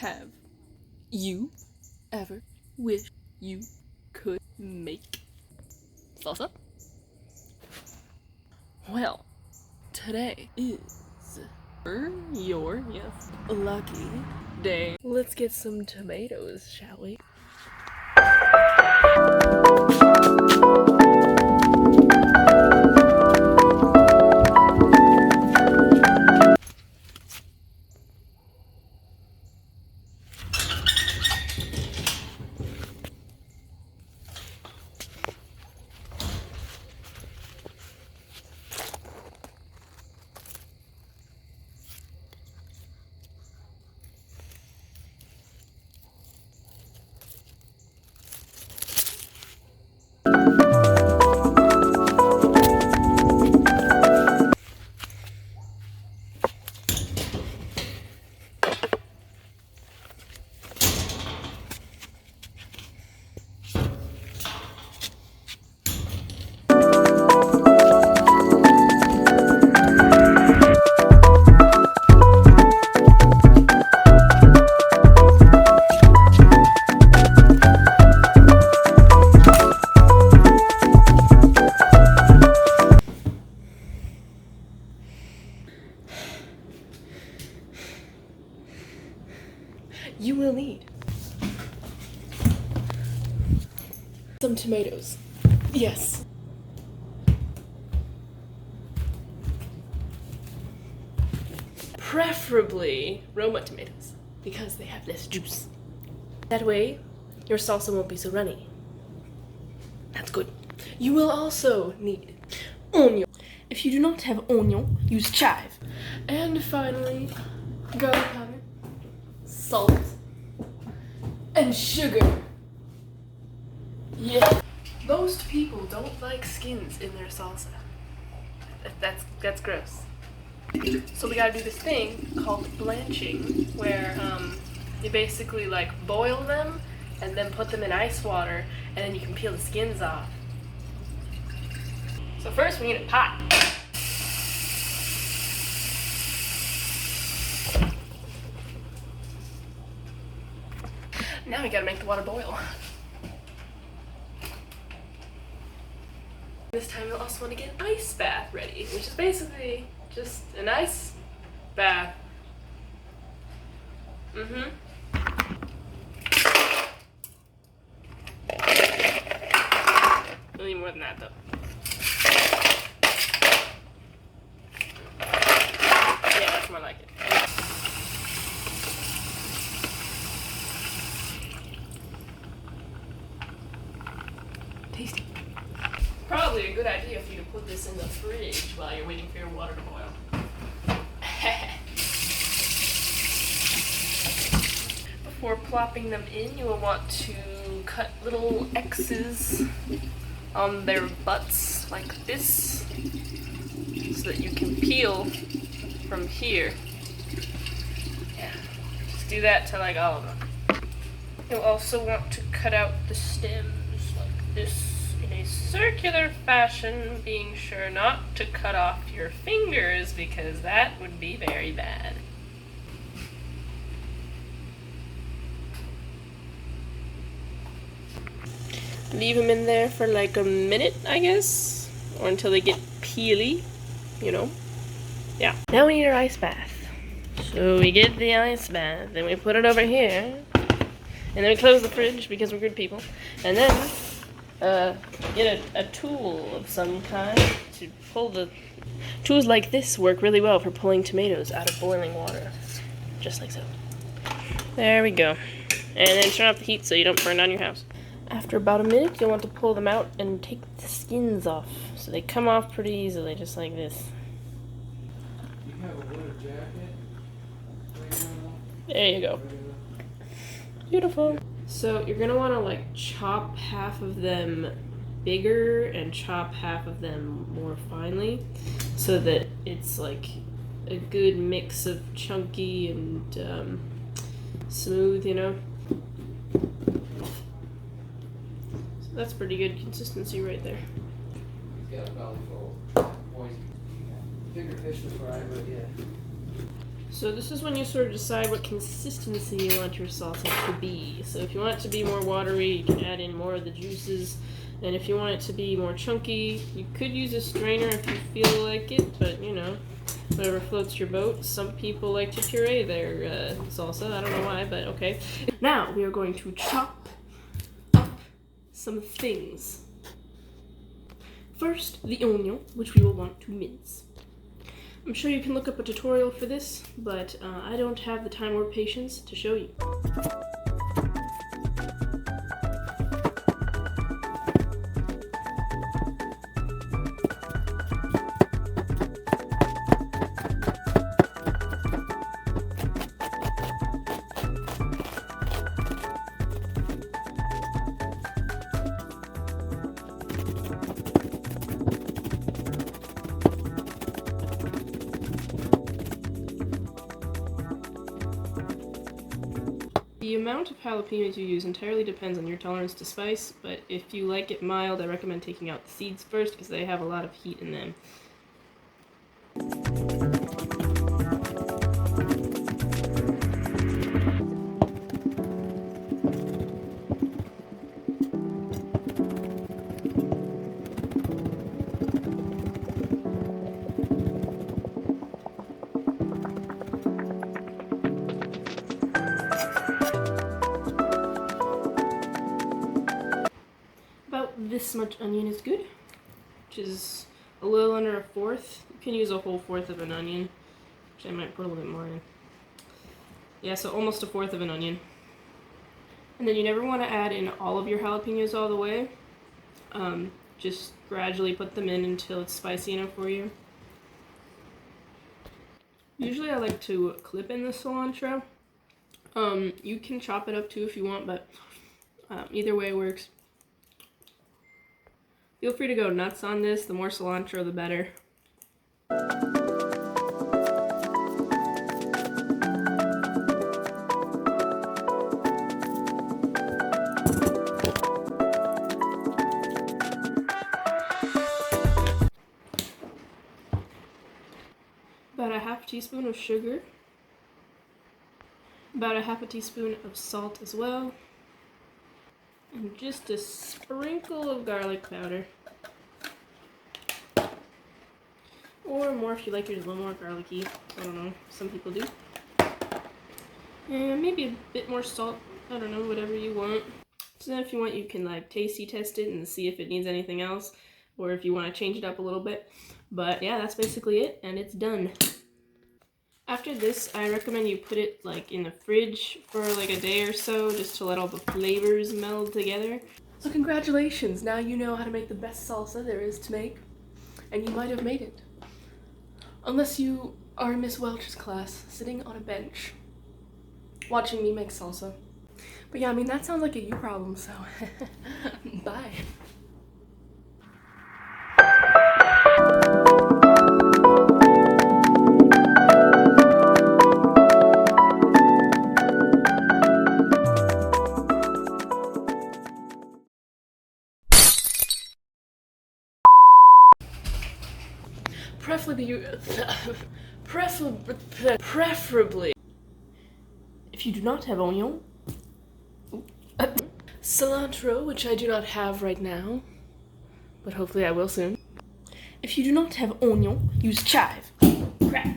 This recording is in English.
Have you ever wished you could make salsa? Well, today is your lucky day. Let's get some tomatoes, shall we? You will need some tomatoes. Yes. Preferably Roma tomatoes because they have less juice. That way, your salsa won't be so runny. That's good. You will also need onion. If you do not have onion, use chive. And finally, garlic powder, salt, and sugar. Yeah. Most people don't like skins in their salsa. That's gross. So we gotta do this thing called blanching, where you basically like boil them and then put them in ice water, and then you can peel the skins off. So first we need a pot. Now we gotta make the water boil. This time you'll also want to get an ice bath ready, which is basically just an ice bath. Really more than that though. Yeah, that's more like it. Tasty. Probably a good idea for you to put this in the fridge while you're waiting for your water to boil. Before plopping them in, you will want to cut little X's on their butts like this so that you can peel from here. Yeah, just do that to like all of them. You'll also want to cut out the stems like this in a circular fashion, being sure not to cut off your fingers because that would be very bad. Leave them in there for like a minute, I guess, or until they get peely, you know. Yeah. Now we need our ice bath. So we get the ice bath, then we put it over here, and then we close the fridge because we're good people, and then get a tool of some kind to pull the... Tools like this work really well for pulling tomatoes out of boiling water. Just like so. There we go. And then turn off the heat so you don't burn down your house. After about a minute, you'll want to pull them out and take the skins off. So they come off pretty easily, just like this. You have a winter jacket? There you go. Beautiful. So you're gonna want to like chop half of them bigger and chop half of them more finely so that it's like a good mix of chunky and smooth, you know. So that's pretty good consistency right there. He's got a belly full. Boys, bigger fish to fry, but yeah. So this is when you sort of decide what consistency you want your salsa to be. So if you want it to be more watery, you can add in more of the juices. And if you want it to be more chunky, you could use a strainer if you feel like it, but you know, whatever floats your boat. Some people like to puree their salsa. I don't know why, but okay. Now we are going to chop up some things. First, the onion, which we will want to mince. I'm sure you can look up a tutorial for this, but I don't have the time or patience to show you. The amount of jalapenos you use entirely depends on your tolerance to spice, but if you like it mild, I recommend taking out the seeds first because they have a lot of heat in them. This much onion is good, which is a little under a fourth. You can use a whole fourth of an onion, which I might put a little bit more in. Yeah, so almost a fourth of an onion. And then you never want to add in all of your jalapenos all the way. Just gradually put them in until it's spicy enough for you. Usually I like to clip in the cilantro. You can chop it up too if you want, but either way works. Feel free to go nuts on this. The more cilantro, the better. About a half teaspoon of sugar. About a half a teaspoon of salt as well. And just a sprinkle of garlic powder. Or more if you like yours a little more garlicky. I don't know, some people do. And maybe a bit more salt. I don't know, whatever you want. So then if you want, you can like tasty test it and see if it needs anything else. Or if you want to change it up a little bit. But yeah, that's basically it, and it's done. After this, I recommend you put it like in the fridge for like a day or so, just to let all the flavors meld together. So congratulations, now you know how to make the best salsa there is to make, and you might have made it. Unless you are in Miss Welch's class, sitting on a bench, watching me make salsa. But yeah, I mean, that sounds like a you problem, so bye. Preferably, if you do not have onion, cilantro, which I do not have right now, but hopefully I will soon. If you do not have onion, use chive. Crap.